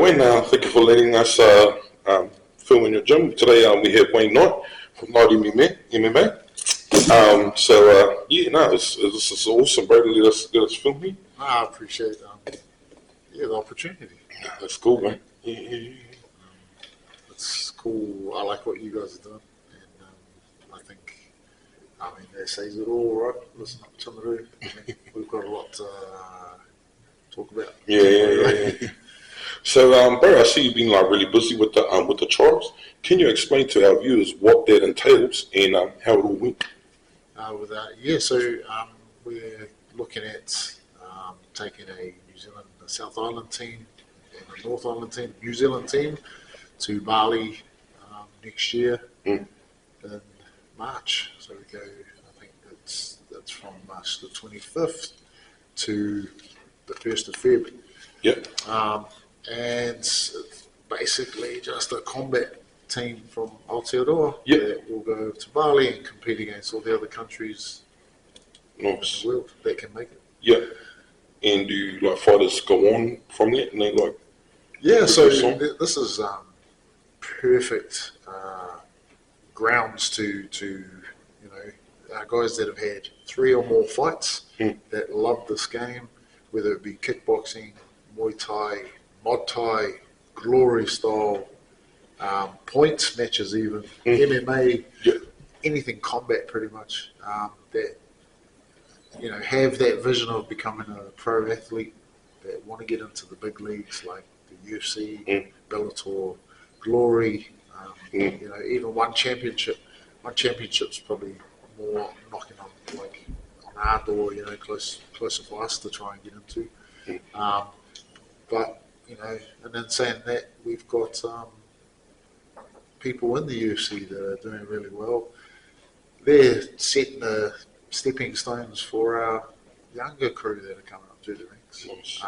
Wayne. Thank you for letting us film in your gym. Today we have Wayne Knight from Knight MMA. This is awesome, bro. Let us film here. I appreciate the opportunity. That's cool, man. Yeah. It's cool. I like what you guys are doing, and I think that says it all, right? Listen up, Timaru. We've got a lot to talk about. Yeah. So, bro, I see you've been really busy with the trials. Can you explain to our viewers what that entails and how it all went? We're looking at taking a New Zealand, a South Island team, and a North Island team, New Zealand team, to Bali next year in March. So we go. I think that's from March the 25th to the 1st of February. Yep. And it's basically just a combat team from Aotearoa that will go to Bali and compete against all the other countries in the world that can make it. Yeah. And do fighters go on from that and they so this is perfect grounds to guys that have had 3 or more fights that love this game, whether it be kickboxing, Muay Thai, Mod Thai, glory style, points matches even, MMA, anything combat pretty much, that have that vision of becoming a pro athlete, that want to get into the big leagues like the UFC, Bellator, Glory, even one championship. One championship's probably more knocking on our door, closer for us to try and get into. And then saying that, we've got people in the UFC that are doing really well. They're setting the stepping stones for our younger crew that are coming up through the ranks. Nice.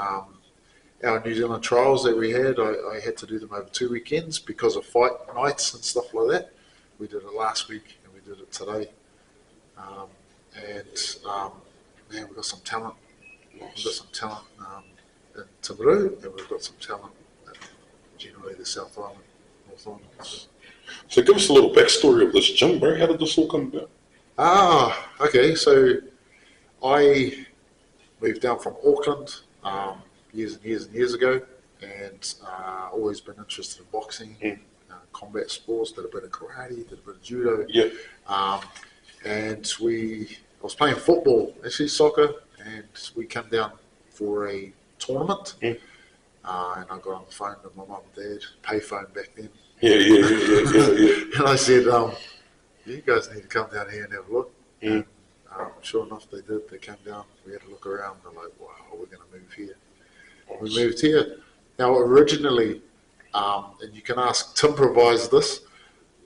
Our New Zealand trials that we had, I had to do them over 2 weekends because of fight nights and stuff like that. We did it last week and we did it today. We've got some talent. Nice. We've got some talent in Timaru, and we've got some talent in generally the South Island, North Island. So give us a little backstory of this gym, bro. How did this all come about? Okay. So I moved down from Auckland years and years ago, and always been interested in boxing, combat sports, did a bit of karate, did a bit of judo. Yeah. And I was playing football, actually soccer, and we came down for a tournament. And I got on the phone with my mum and dad, payphone back then. Yeah. And I said, you guys need to come down here and have a look. And sure enough, they did. They came down. We had a look around. They're like, wow, we're going to move here. We moved here. Now, originally, and you can ask Tim provides this,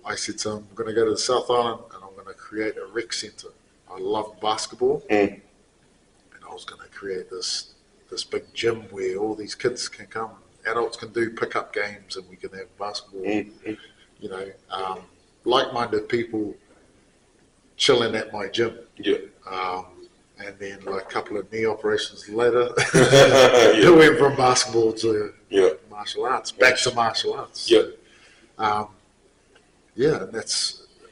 I said to him, we're going to go to the South Island and I'm going to create a rec centre. I love basketball. And I was going to create this big gym where all these kids can come. Adults can do pickup games and we can have basketball. Like-minded people chilling at my gym. Yeah. And then a couple of knee operations later, it went from basketball to martial arts, back to martial arts. Yeah. And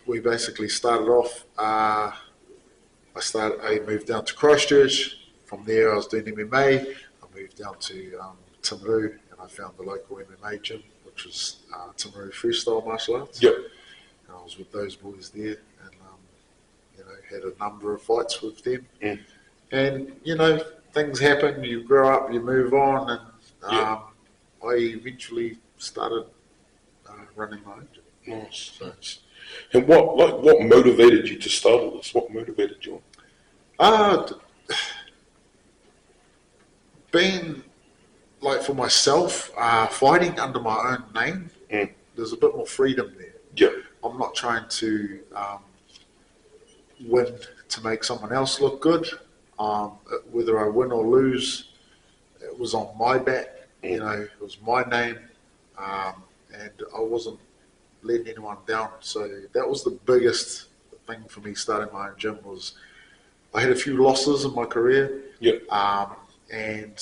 we basically started off, I moved down to Christchurch. From there I was doing MMA. I moved down to Timaru and I found the local MMA gym, which was Timaru Freestyle Martial Arts. Yep. And I was with those boys there and had a number of fights with them. And things happen, you grow up, you move on, and I eventually started running my own gym. Nice. And what motivated you to start all this? What motivated you? Being for myself, fighting under my own name, there's a bit more freedom there. Yeah. I'm not trying to win to make someone else look good. Whether I win or lose, it was on my back. It was my name, and I wasn't letting anyone down. So that was the biggest thing for me starting my own gym. Was I had a few losses in my career, and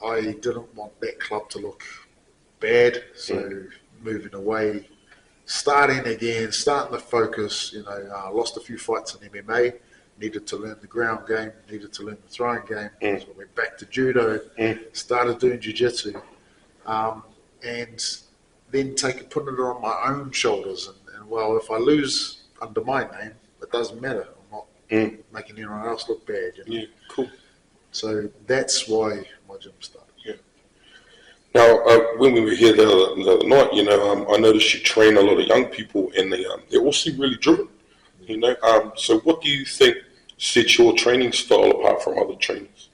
I didn't want that club to look bad. So moving away, starting again, starting to focus. I lost a few fights in MMA. Needed to learn the ground game. Needed to learn the throwing game. So I went back to judo. Started doing jiu-jitsu, and then putting it on my own shoulders. And well, if I lose under my name, it doesn't matter. I'm not making anyone else look bad. Yeah, cool. So that's why my gym started. Yeah. Now, when we were here the other night, I noticed you train a lot of young people, and they all seem really driven. So what do you think sets your training style apart from other trainers?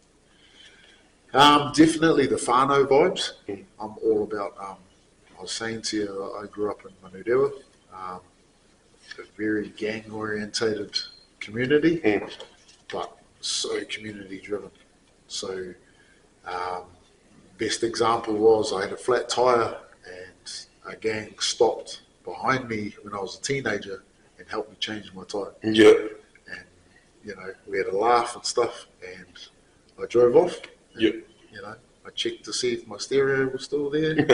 Definitely the whānau vibes. I'm all about. I was saying to you, I grew up in Manurewa, a very gang-orientated community, but so community-driven. So, best example was I had a flat tire and a gang stopped behind me when I was a teenager and helped me change my tire. Yeah. And, we had a laugh and stuff, and I drove off. And, Yeah. I checked to see if my stereo was still there. Yeah.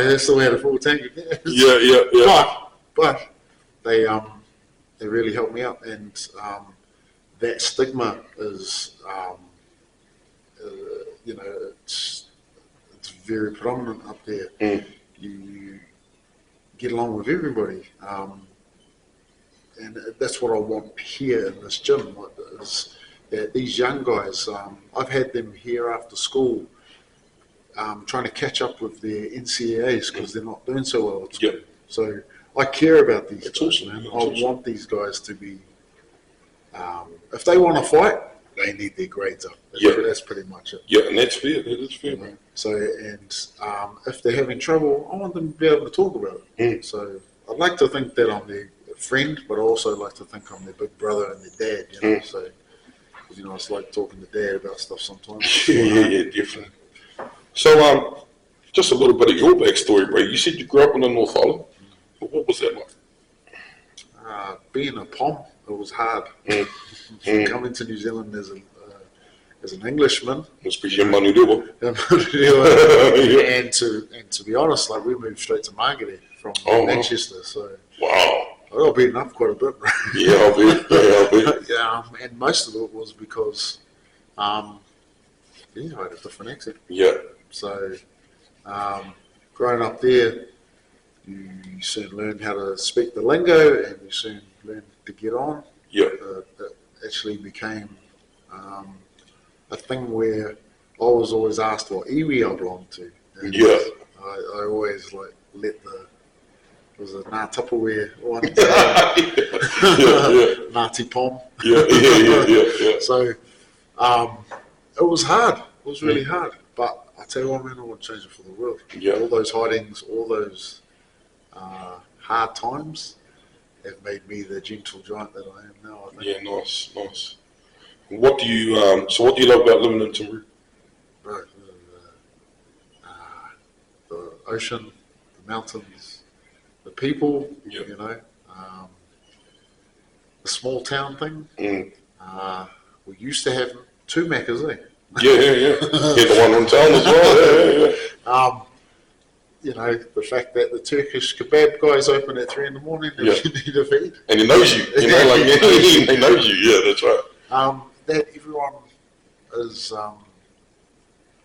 I still had a full tank of gas. Yeah. But they really helped me out, and that stigma is, it's very prominent up there. You get along with everybody, and that's what I want here in this gym. Is that these young guys, I've had them here after school, trying to catch up with their NCAAs because they're not doing so well at school. So I care about these guys, awesome, man. man. I want these guys to be, if they want to fight, they need their grades up. That's pretty much it. Yeah, and that's fair. That is fair, man. So, and if they're having trouble, I want them to be able to talk about it. So I'd like to think that I'm their friend, but I also like to think I'm their big brother and their dad, So, it's like talking to dad about stuff sometimes. Yeah, definitely. So, just a little bit of your backstory, bro. You said you grew up in the North Island. What was that like? Being a POM, it was hard. Coming to New Zealand as an Englishman, Especially in Manurewa. and to be honest, like we moved straight to Margaret from Manchester, so wow. I got beaten up quite a bit. Yeah, I'll bet. And most of it was because, I had a different accent. Yeah. So, growing up there, you soon learn how to speak the lingo, and you soon learn to get on. Yeah. It actually became a thing where I was always asked what iwi I belonged to. And I always let it was a Ngā Tupperware one. Ngāti Pom. Yeah. So it was hard. It was really hard. But I tell you what, man, I wouldn't change it for the world. Yeah. All those hidings, all those hard times have made me the gentle giant that I am now, I think. Yeah, nice. What do you love about living in Timaru? Right. The ocean, the mountains, the people, the small town thing. We used to have 2 Maccas, eh? Yeah. Get the one in town as well. Yeah. The fact that the Turkish kebab guys open at 3 in the morning and you need to feed. And he knows you. He knows you. Yeah, that's right. That everyone is,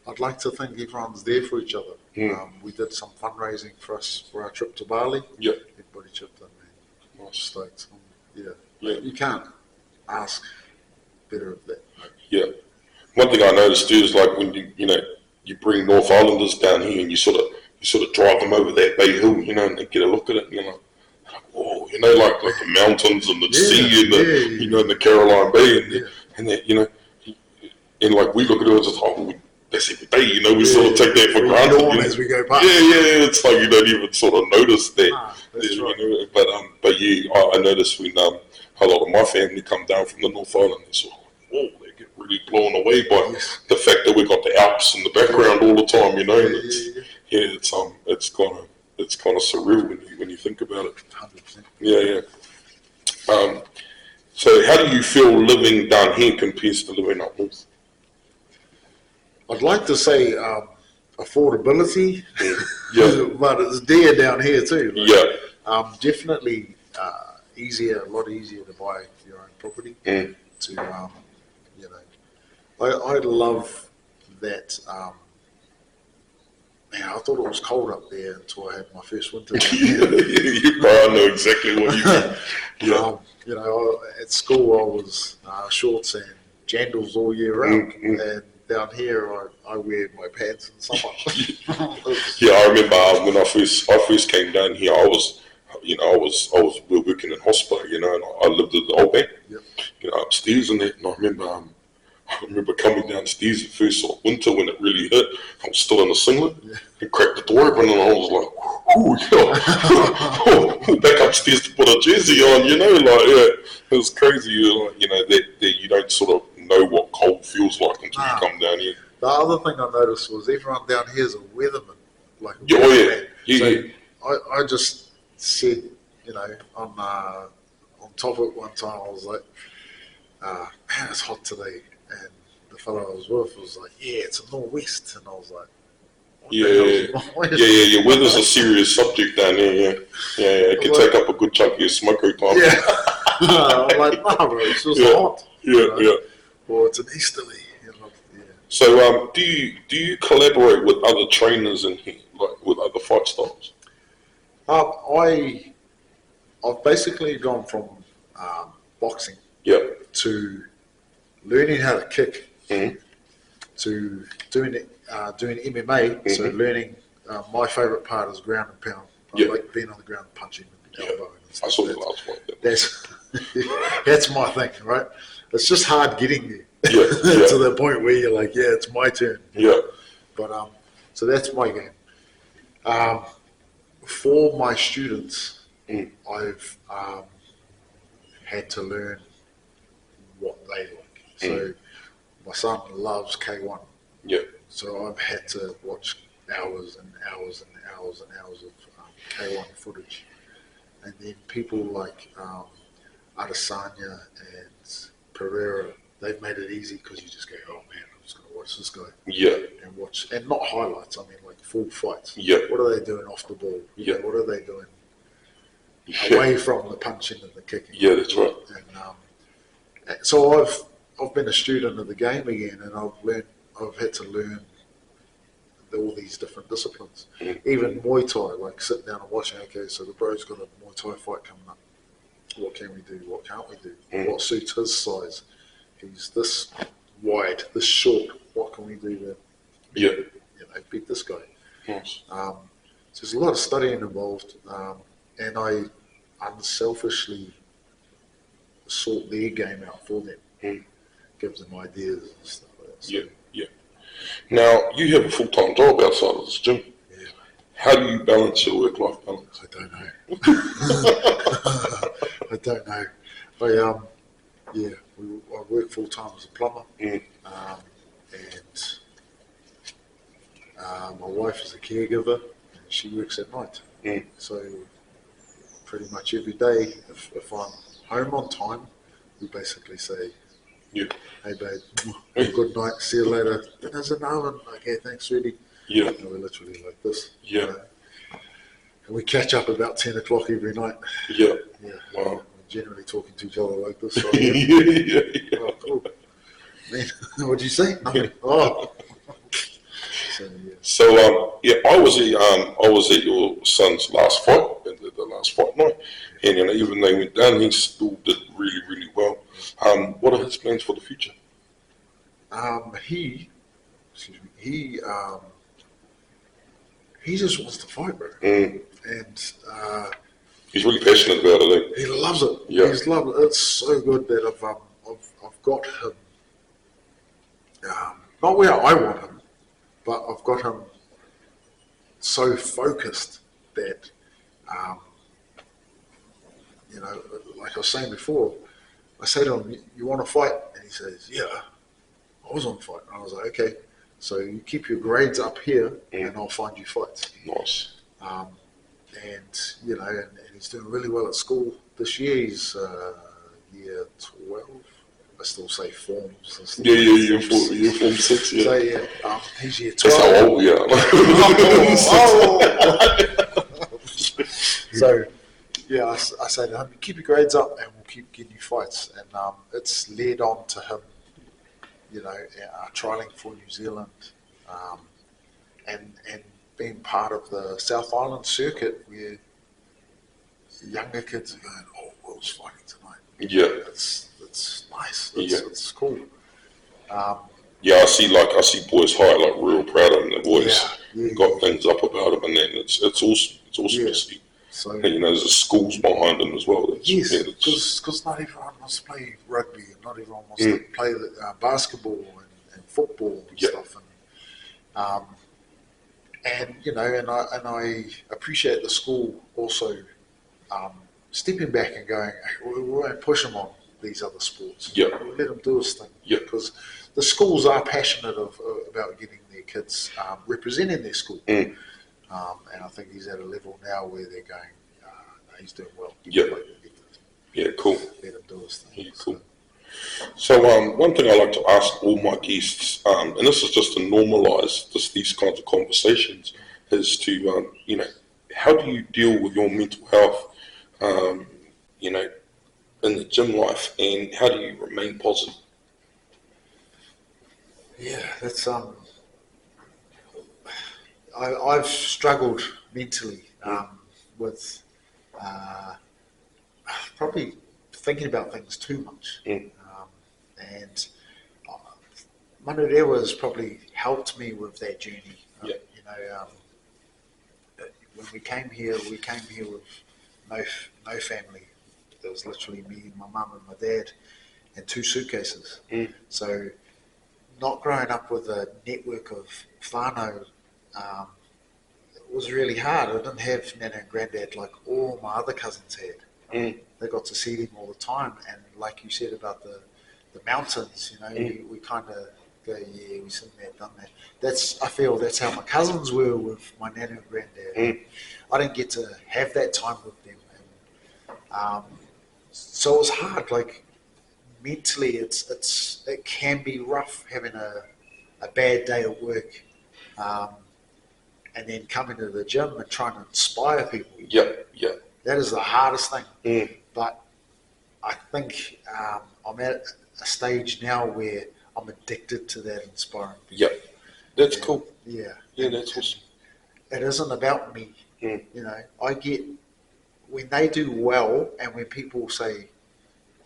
I'd like to think everyone's there for each other. We did some fundraising for our trip to Bali. Yeah. Everybody chipped in, man. Nice. Stoked. You can't ask better of that. Yeah. One thing I noticed too is like when you bring North Islanders down here and you sort of drive them over that Bay Hill, and they get a look at it, and you're like, whoa, like the mountains and the sea and the Caroline Bay and that, and like we look at it as that's every day, we sort of take that for granted. As we go past. Yeah, it's like you don't even sort of notice that. That's right. But yeah, I noticed when a lot of my family come down from the North Island, they sort of, whoa, they get really blown away by the fact that we got the Alps in the background all the time, and it's kind of surreal when you think about it. 100%. Yeah. So how do you feel living down here compares to living up north? I'd like to say affordability, Yeah, but it's dear down here too. Like, yeah, definitely a lot easier to buy your own property. To you know, I love that. Man, I thought it was cold up there until I had my first winter down here. you probably know exactly what you mean. Yeah. You know, at school I was shorts and jandals all year round, and down here I wear my pants in summer. Yeah, I remember when I first came down here, I was working in hospital, you know, and I lived at the old bank, Yep. you know, upstairs and that, and I remember coming downstairs the first sort of winter when it really hit. I was still in a singlet and cracked the door open, and I was like, "Ooh, yeah." Back upstairs to put a jersey on, you know, like it was crazy, you know, that you don't sort of know what cold feels like until you come down here. The other thing I noticed was everyone down here is a weatherman, like a Yeah, weatherman. yeah. I just said, you know, on top of it one time, I was like, man, it's hot today. And the fellow I was with was like, yeah, it's a nor'west. And I was like, what the hell is a nor'west? Yeah. Weather's a serious subject down here. Yeah. It can take up a good chunk of your smoker time. Yeah. I'm like, no, bro, it's just hot. Yeah. Or it's an easterly. You know, yeah. So, do you collaborate with other trainers in here, like with other fight styles? I've basically gone from boxing to learning how to kick to doing MMA. So learning my favourite part is ground and pound. I like being on the ground and punching and elbowing. And stuff. I saw the last one. That's my thing, right? It's just hard getting there to the point where you're like, yeah, it's my turn. Yeah. But so that's my game. For my students, I've had to learn what they like. So my son loves K1. Yeah. So I've had to watch hours and hours and hours and hours of K1 footage. And then people like Adesanya and Pereira, they've made it easy because you just go, oh man, I'm just going to watch this guy. Yeah. And watch, and not highlights, I mean like full fights. Yeah. What are they doing off the ball? Yeah. What are they doing away from the punching and the kicking? Yeah, that's right. And so I've been a student of the game again, and I've had to learn all these different disciplines. Even Muay Thai, like sitting down and watching, okay, so the bro's got a Muay Thai fight coming up. What can we do? What can't we do? What suits his size? He's this wide, this short. What can we do to beat this guy? Nice. So there's a lot of studying involved, and I unselfishly sort their game out for them, give them ideas and stuff like that. So, Yeah. Now, you have a full-time job outside of this gym. Yeah. How do you balance your work-life balance? I don't know. I don't know. I work full-time as a plumber, and my wife is a caregiver, and she works at night. So pretty much every day, if I'm home on time, we basically say, hey babe, good night, see you later. Dinner's in the oven. Okay, thanks, sweetie. Yeah. And we're literally like this. Yeah. You know? And we catch up about 10 o'clock every night. Yeah. Yeah. Wow. We're generally talking to each other like this. So, Yeah. Oh, cool. Man, what'd you say? Nothing. Oh. So, I was at your son's last fight, the last fight night, and even though he went down, he still did really, really well. What are his plans for the future? He just wants to fight, bro. And he's really passionate about it. He loves it. Yeah. He's loved it. It's so good that I've got him. Not where I want him, but I've got him so focused that, like I was saying before, I say to him, you want to fight? And he says, yeah, I was on fight. And I was like, okay, so you keep your grades up here and I'll find you fights. Nice. And he's doing really well at school. This year he's year 12. I still say forms. I still Yeah, say you're Form 6, yeah. So yeah, he's year 12. That's how old we are. So yeah, I say to him, keep your grades up and we'll keep getting you fights. And it's led on to him, trialling for New Zealand, and being part of the South Island circuit where younger kids are going, oh, Will's fighting tonight. Yeah. It's nice. Yeah. It's cool. Yeah, I see boys high, like real proud of them. The boys Yeah, got things up about them, and then it's awesome. It's awesome to see. So And, there's a schools behind them as well. yes, because not everyone wants to play rugby, and not everyone wants to play basketball and football and stuff. And I appreciate the school also stepping back and going, hey, we won't push them on these other sports. Yeah. We'll let them do this thing. Yeah. Because the schools are passionate about getting their kids representing their school. And I think he's at a level now where they're going, he's doing well. Yeah. Yeah, cool. Let him do his thing. Yeah, cool. So one thing I like to ask all my guests, and this is just to normalise these kinds of conversations, is to, how do you deal with your mental health, in the gym life, and how do you remain positive? Yeah, that's I've struggled mentally with probably thinking about things too much, and Manurewa has probably helped me with that journey. When we came here with no family. There was literally me, my mum and my dad, and 2 suitcases. So not growing up with a network of whānau, it was really hard. I didn't have Nana and Granddad like all my other cousins had. They got to see them all the time, and like you said about the mountains, we kind of go, yeah, we seen that, done that. I feel that's how my cousins were with my Nana and Granddad. I didn't get to have that time with them. So it was hard, like mentally it can be rough having a bad day at work, and then coming to the gym and trying to inspire people. Yeah. That is the hardest thing. But I think I'm at a stage now where I'm addicted to that inspiring people. Yeah. That's cool. Yeah. Yeah, that's awesome. It isn't about me. I get when they do well, and when people say,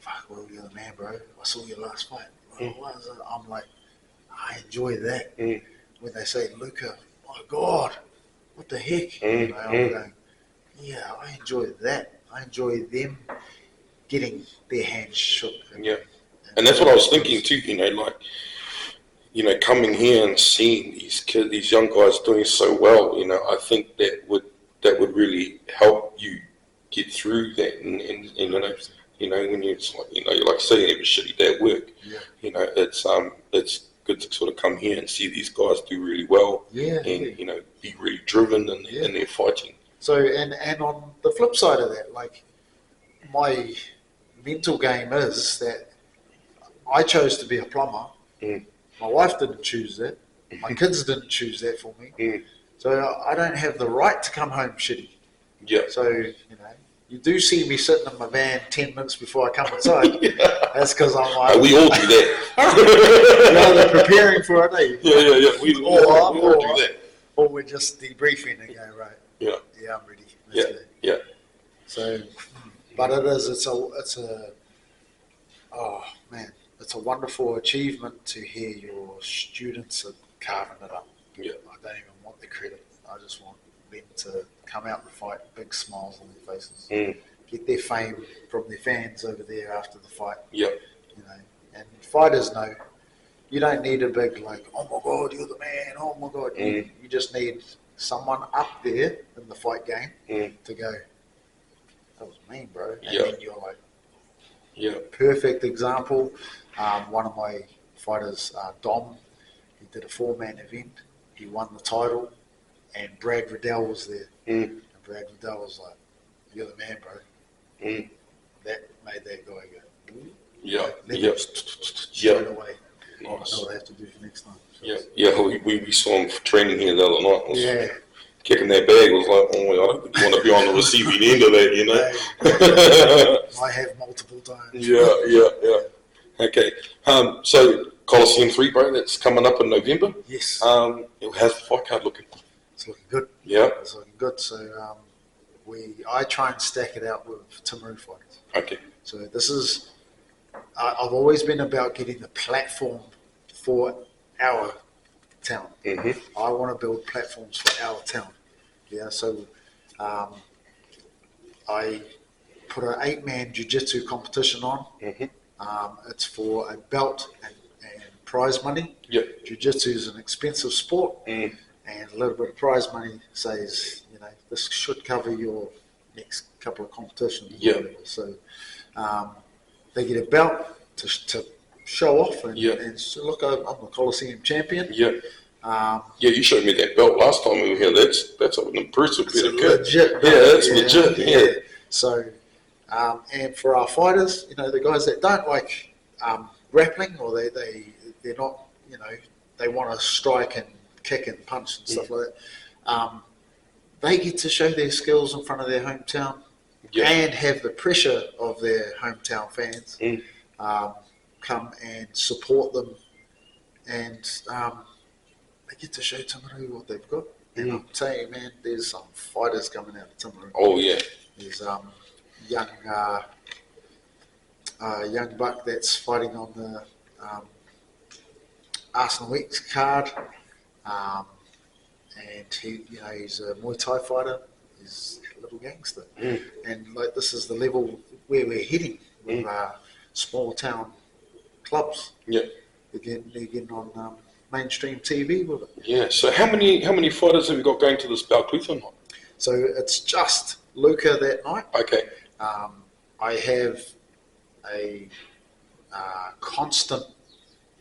fuck, well, you're the man, bro. I saw your last fight. What is it? I'm like, I enjoy that. When they say, Luca, my God, what the heck? I'm going, yeah, I enjoy that. I enjoy them getting their hands shook. And that's what I was thinking too, coming here and seeing these young guys doing so well, I think that would really help you get through that, and when it's like, you're like saying every shitty day at work, it's good to sort of come here and see these guys do really well, and be really driven in their fighting. So and on the flip side of that, like my mental game is that I chose to be a plumber. My wife didn't choose that. My kids didn't choose that for me. So I don't have the right to come home shitty. Yeah. So, you do see me sitting in my van 10 minutes before I come inside. That's because I'm like... we all do that. They're preparing for a day. Yeah. We all do that. Or we're just debriefing and go, right, yeah, I'm ready. Let's go. Yeah. So, but it's a wonderful achievement to hear your students are carving it up. Yeah. I don't even want the credit. I just want them to come out and fight, big smiles on their faces, get their fame from their fans over there after the fight. Yeah. And fighters know you don't need a big like, oh my God, you're the man. Oh my God, you just need someone up there in the fight game to go, that was mean, bro. And then you're like, perfect example. One of my fighters, Dom, he did a 4-man event. He won the title, and Brad Riddell was there. And Brad Riddell was like, you're the man, bro. That made that guy go, Yeah. Straight away. I know Nice. what I have to do for next time. So Yeah. We saw him training here the other night. yeah. Kicking that bag was like, oh, I don't think you want to be on the receiving end of that, you know. I have multiple times. Yeah. Okay. So Coliseum 3, bro, that's coming up in November. Yes. How's the fight card looking? It's looking good. Yeah. It's looking good. So I try and stack it out with Timaru fighters. Okay. So this is, I've always been about getting the platform for our town. Mm-hmm. I want to build platforms for our town. Yeah, so I put an 8-man jiu-jitsu competition on. Mm-hmm. It's for a belt and prize money. Yeah. Jiu-jitsu is an expensive sport, Mm. and a little bit of prize money says, you know, this should cover your next couple of competitions. Yeah. So they get a belt to show off and so look, I'm the Coliseum champion. Yeah. You showed me that belt last time we were here. That's an impressive bit of kit. Legit. Yeah, that's legit. Yeah. So, and for our fighters, you know, the guys that don't like grappling, or they're not, you know, they want to strike and kick and punch and stuff like that. They get to show their skills in front of their hometown and have the pressure of their hometown fans come and support them, and they get to show Timaru what they've got. And I'm telling you, man, there's some fighters coming out of Timaru. Oh yeah. There's young buck that's fighting on the Arsenal Weeks card, and he's a Muay Thai fighter. He's a little gangster, and like this is the level where we're heading with small town clubs. Yeah. They're getting on mainstream TV with it. Yeah. So how many fighters have you got going to this Balclutha night? So it's just Luca that night. Okay. I have a constant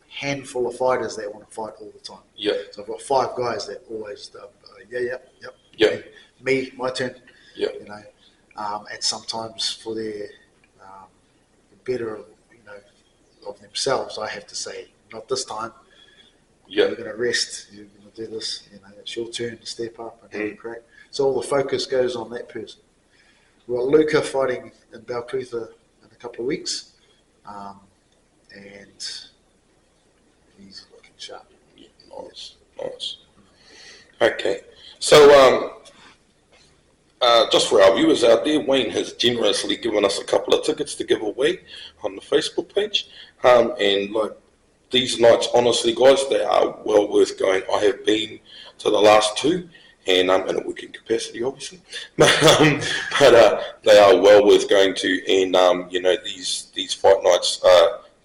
handful of fighters that want to fight all the time. Yeah. So I've got 5 guys that always, Yeah. Me, my turn. Yeah. You know, and sometimes for their better, of themselves, I have to say, not this time. Yeah. You're going to rest. You're going to do this. It's your turn to step up and have a crack. So all the focus goes on that person. We've got Luca fighting in Balclutha in a couple of weeks, and he's looking sharp. Yeah, nice. Okay, so just for our viewers out there, Wayne has generously given us a couple of tickets to give away on the Facebook page, and like these nights, honestly, guys, they are well worth going. I have been to the last 2. And I'm in a working capacity, obviously, but they are well worth going to. And these fight nights,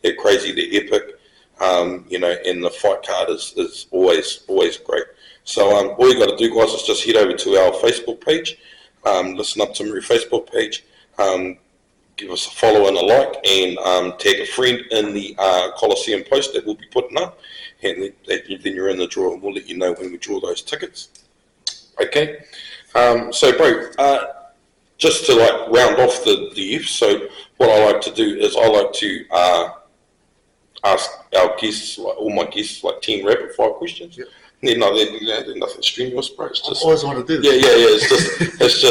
they're crazy, they're epic. And the fight card is always great. So all you got to do, guys, is just head over to our Facebook page, listen up to my Facebook page, give us a follow and a like, and tag a friend in the Coliseum post that we'll be putting up, and then you're in the draw, and we'll let you know when we draw those tickets. Okay, so bro, just to like round off the episode, what I like to do is I like to ask our guests, like all my guests, like 10 rapid fire questions. Yep. They're nothing strenuous, bro. It's just, I always want to do that. Yeah. It's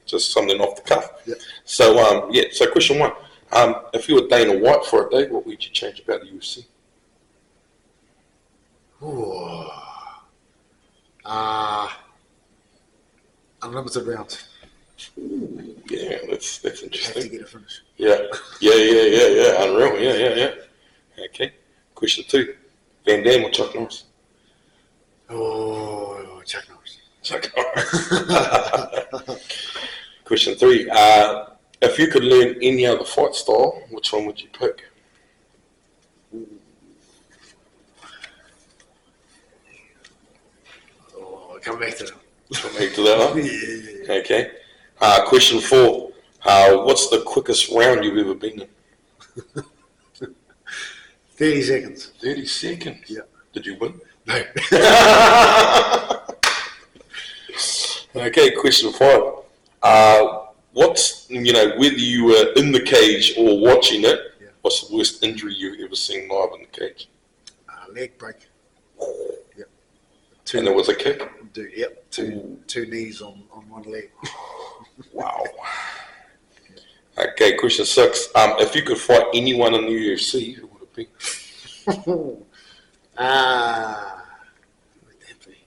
just something off the cuff. Yep. So so question 1, if you were Dana White for a day, what would you change about the UFC? Ooh. Unlimited rounds. Yeah, that's interesting. Have to get a finish. Yeah. Unreal. Yeah. Okay. Question 2, Van Damme or Chuck Norris? Oh, Chuck Norris. Chuck Norris. Question 3, if you could learn any other fight style, which one would you pick? Come back to that. Come back to that one? Yeah. Okay. Question 4, what's the quickest round you've ever been in? 30 seconds. 30 seconds? Yeah. Did you win? No. Okay, question 5. what's, whether you were in the cage or watching it, Yeah. what's the worst injury you've ever seen live in the cage? Leg break. Yep. And there was a kick? Two knees on one leg. Wow. Okay, question 6. If you could fight anyone in the UFC, who would it be? Who would that be?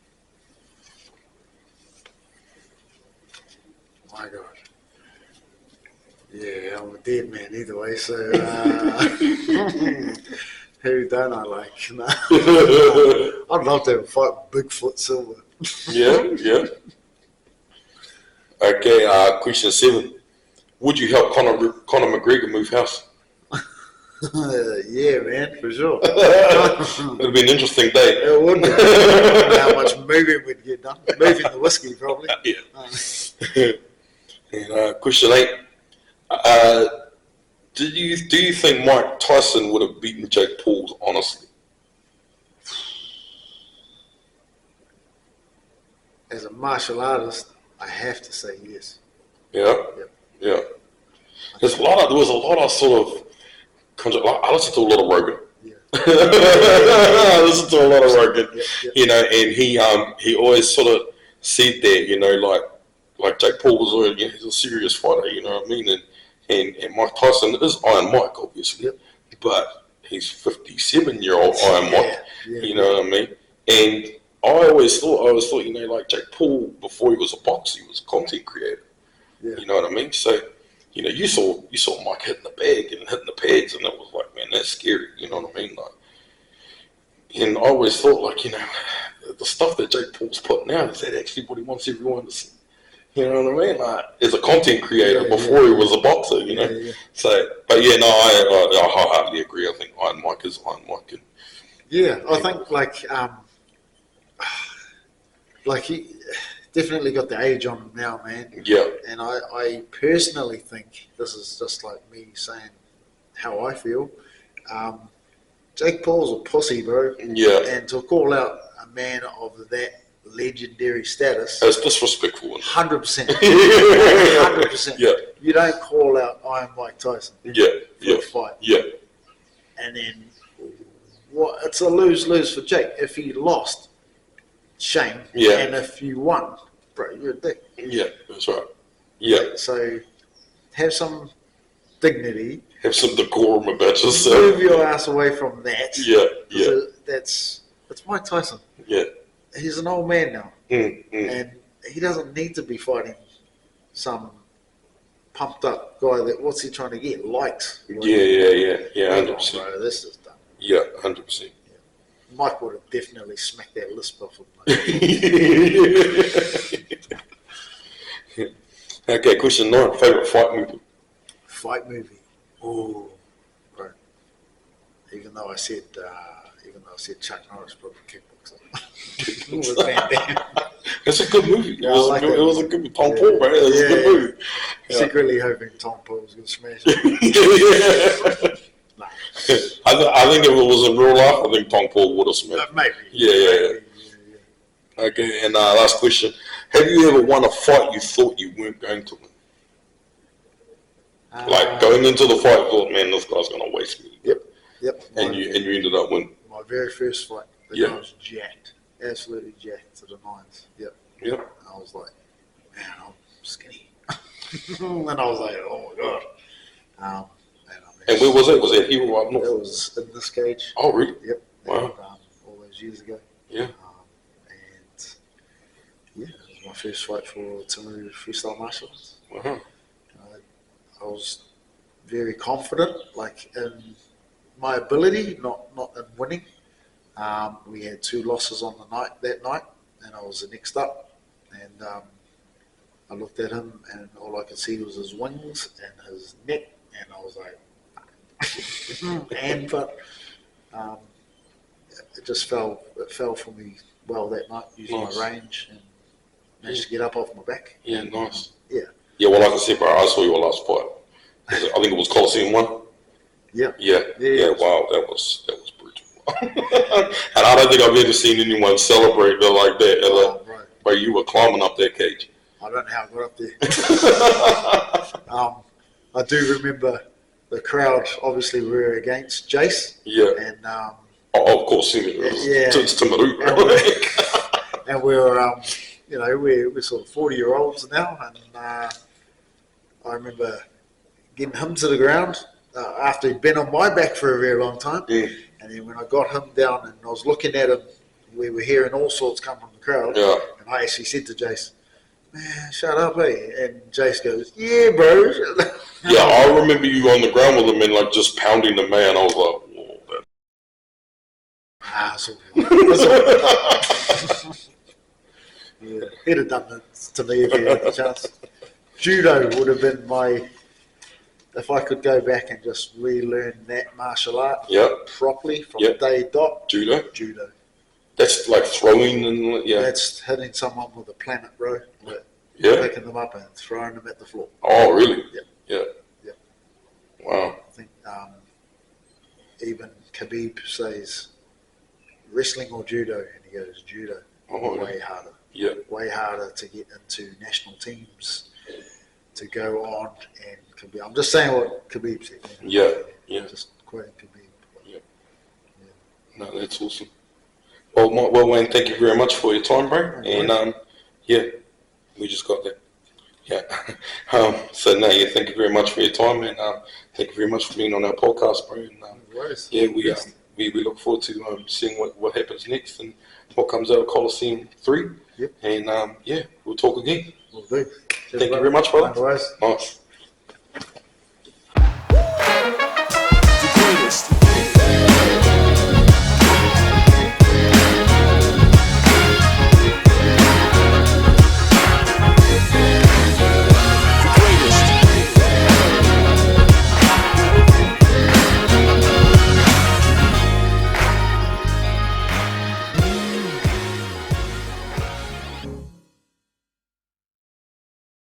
My God. Yeah, I'm a dead man either way, so who don't I like? No. I'd love to have a fight with Bigfoot Silver. Yeah. Okay, question 7. Would you help Conor McGregor move house? Yeah, man, for sure. It would be an interesting day. It would be. I don't know how much moving we'd get done. Moving the whiskey, probably. Yeah. And question 8. Do you think Mike Tyson would have beaten Jake Paul, honestly? As a martial artist, I have to say yes. Yeah? Yep. Yeah. There was a lot of sort of, I listen to a lot of Rogan. Yeah. I listen to a lot of Rogan, Yep. And he always sort of said that, like Jake Paul was he's a serious fighter, you know what I mean? And Mike Tyson is Iron Mike, obviously, Yep. but he's 57-year-old Iron Mike, Yeah. you know what I mean? And I always thought, like Jake Paul, before he was a boxer, he was a content creator. Yeah. You know what I mean? So, you saw Mike hitting the bag and hitting the pads, and it was like, man, that's scary. You know what I mean? Like, and I always thought, like, the stuff that Jake Paul's putting out, is that actually what he wants everyone to see? You know what I mean? Like, as a content creator before he was a boxer, Yeah. So, but yeah, no, I hardly agree. I think Iron Mike is Iron Mike. Yeah, I think like he definitely got the age on him now, man. Yeah. And I personally think, this is just like me saying how I feel, Jake Paul's a pussy, bro. Yeah. And to call out a man of that legendary status, That's disrespectful. 100%. 100%. Yeah. You don't call out Iron Mike Tyson Yeah. for a fight. Yeah. And then it's a lose-lose for Jake. If he lost, shame. Yeah. And if you won, bro, you're a dick. Yeah, that's right. Yeah. So have some dignity. Have some decorum about yourself. Move your ass away from that. Yeah. That's Mike Tyson. Yeah. He's an old man now. Mm. And he doesn't need to be fighting some pumped up guy that, what's he trying to get? Likes. Yeah, 100%. Bro, this is done. Yeah, 100%. Mike would have definitely smacked that lisp off of him. Okay, question 9. Favorite fight movie? Fight movie. Oh, bro. Even though I said Chuck Norris, probably kickboxer. With Van Damme. It's a good movie. Yeah, it was a good movie. Tom Paul, right? It was a good movie. Yeah. Secretly hoping Tom Paul was going to smash it. No. I think if it was in real life, I think Tom Paul would have smashed. Maybe. Yeah. Okay, and last question. Have you ever won a fight you thought you weren't going to win? Like going into the fight, thought, man, this guy's going to waste me. Yep. And you ended up winning. My very first fight, the guy was jacked. Absolutely jacked to the nines. Yep. Yep. And I was like, man, I'm skinny. And I was like, oh my God. And where was it? Was it here or up north? It was in this cage. Oh, really? Yep. Wow. And, all those years ago. Yeah. And yeah, it was my first fight for Timaru freestyle martial arts. Uh-huh. I was very confident, like in my ability, not in winning. We had 2 losses on that night, and I was the next up. And I looked at him, and all I could see was his wings and his neck, and I was like, but it just fell. It fell for me well that night, using Nice. my range, and managed to get up off my back. Yeah, nice. Yeah. Yeah, well, like I said, bro, I saw your last fight. I think it was Coliseum 1. Yeah. Yeah. Wow, that was brutal. And I don't think I've ever seen anyone celebrate it like that. Right. But you were climbing up that cage. I don't know how I got up there. I do remember the crowd. Obviously, we were against Jace. Yeah. And Oh, of course, it's Timaru. and we were, we're sort of 40-year-olds now, and I remember getting him to the ground after he'd been on my back for a very long time. Yeah. And then when I got him down and I was looking at him, we were hearing all sorts come from the crowd. Yeah. And I actually said to Jace, "Man, shut up, eh?" And Jace goes, "Yeah, bro." Yeah, I remember you on the ground with him and like just pounding the man. I was like, whoa, yeah, he'd have done that to me if he had the chance. Judo would have been if I could go back and just relearn that martial art properly from day dot. Judo. That's like throwing and That's hitting someone with a planet, bro. Picking them up and throwing them at the floor. Oh, really? Yeah. Wow. I think even Khabib says wrestling or judo, and he goes judo. Way harder. Yeah. Way harder to get into national teams, to go on and Khabib. I'm just saying what Khabib said. Yeah. Just quoting Khabib. Yeah. No, that's awesome. Well, Wayne, thank you very much for your time, bro. And we just got that. Yeah. Thank you very much for your time, and thank you very much for being on our podcast, bro. And we look forward to seeing what happens next and what comes out of Coliseum 3. Yep. And we'll talk again. Will do. Thank you very much, brother. Nice.